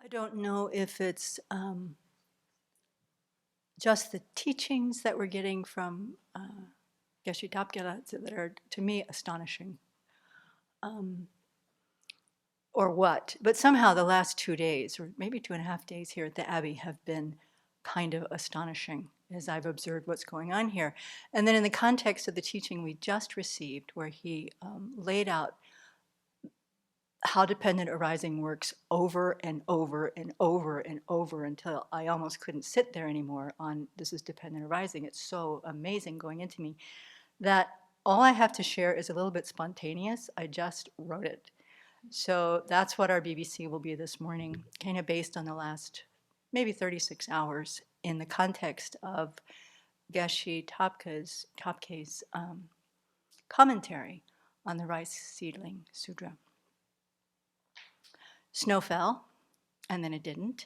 don't know if it's just the teachings that we're getting from Geshe Tapgala that are, to me, astonishing, or what. But somehow the last 2 days, or maybe 2.5 days here at the Abbey, have been kind of astonishing as I've observed what's going on here. And then in the context of the teaching we just received, where he laid out how dependent arising works over and over and over and over until I almost couldn't sit there anymore on this is dependent arising. It's so amazing going into me that all I have to share is a little bit spontaneous. I just wrote it. So that's what our BBC will be this morning, kind of based on the last maybe 36 hours in the context of Geshe Topke's commentary on the Rice Seedling Sutra. Snow fell, and then it didn't,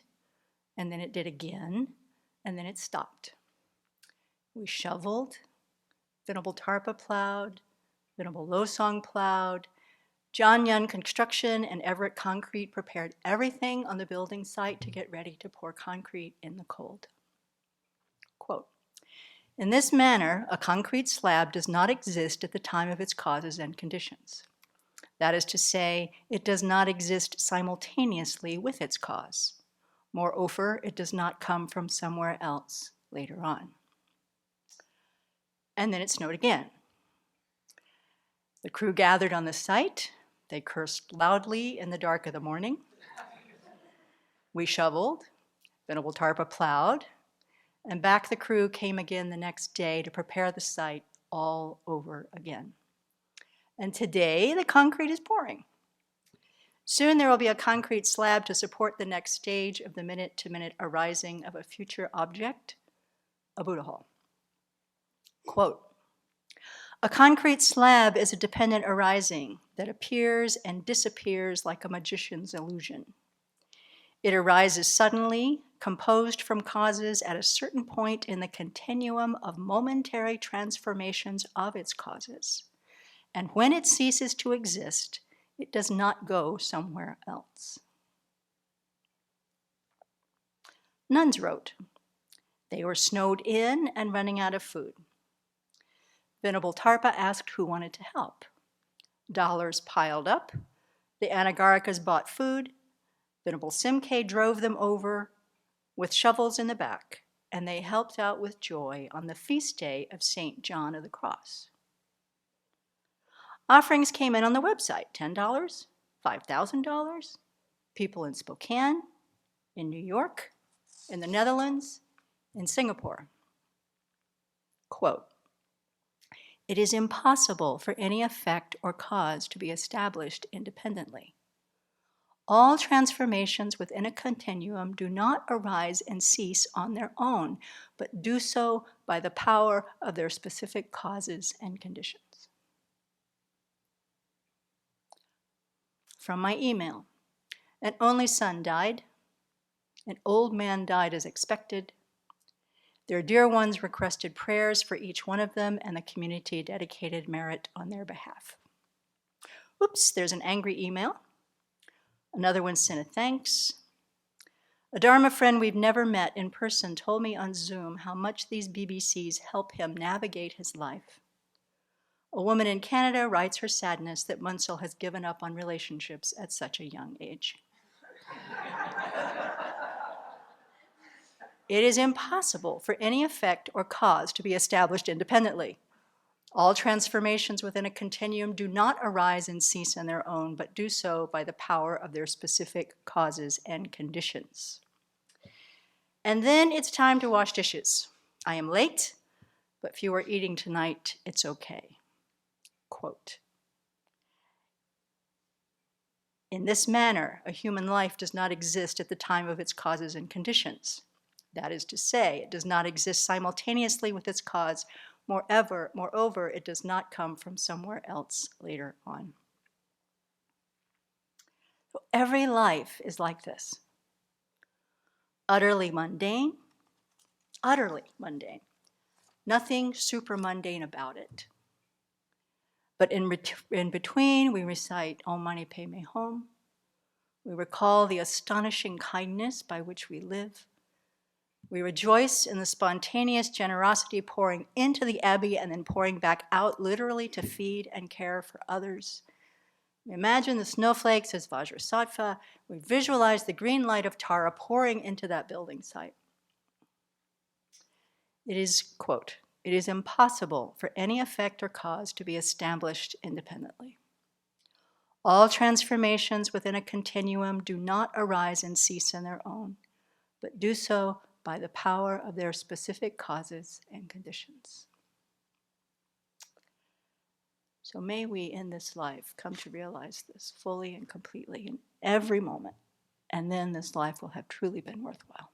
and then it did again, and then it stopped. We shoveled, Venerable Tarpa plowed, Venerable Losong plowed, John Yun Construction and Everett Concrete prepared everything on the building site to get ready to pour concrete in the cold. Quote, "In this manner, a concrete slab does not exist at the time of its causes and conditions. That is to say, it does not exist simultaneously with its cause. Moreover, it does not come from somewhere else later on." And then it snowed again. The crew gathered on the site. They cursed loudly in the dark of the morning. We shoveled. Venerable Tarpa plowed. And back the crew came again the next day to prepare the site all over again. And today, the concrete is pouring. Soon there will be a concrete slab to support the next stage of the minute-to-minute arising of a future object, a Buddha hall. Quote, "A concrete slab is a dependent arising that appears and disappears like a magician's illusion. It arises suddenly, composed from causes at a certain point in the continuum of momentary transformations of its causes. And when it ceases to exist, it does not go somewhere else." Nuns wrote. They were snowed in and running out of food. Venerable Tarpa asked who wanted to help. Dollars piled up. The Anagarikas bought food. Venerable Simke drove them over with shovels in the back, and they helped out with joy on the feast day of St. John of the Cross. Offerings came in on the website, $10, $5,000. People in Spokane, in New York, in the Netherlands, in Singapore. Quote, "It is impossible for any effect or cause to be established independently. All transformations within a continuum do not arise and cease on their own, but do so by the power of their specific causes and conditions." From my email, an only son died. An old man died as expected. Their dear ones requested prayers for each one of them, and the community dedicated merit on their behalf. Oops, there's an angry email. Another one sent a thanks. A Dharma friend we've never met in person told me on Zoom how much these BBCs help him navigate his life. A woman in Canada writes her sadness that Munsell has given up on relationships at such a young age. It is impossible for any effect or cause to be established independently. All transformations within a continuum do not arise and cease on their own, but do so by the power of their specific causes and conditions. And then it's time to wash dishes. I am late, but if you are eating tonight, it's okay. Quote, "In this manner, a human life does not exist at the time of its causes and conditions. That is to say, it does not exist simultaneously with its cause. Moreover, it does not come from somewhere else later on." So every life is like this. Utterly mundane. Nothing super mundane about it. But in between, we recite Om Mani Padme Hum, We recall the astonishing kindness by which we live. We rejoice in the spontaneous generosity pouring into the Abbey and then pouring back out, literally to feed and care for others. We imagine the snowflakes as Vajrasattva. We visualize the green light of Tara pouring into that building site. It is, quote, "It is impossible for any effect or cause to be established independently. All transformations within a continuum do not arise and cease in their own, but do so by the power of their specific causes and conditions." So may we in this life come to realize this fully and completely in every moment, and then this life will have truly been worthwhile.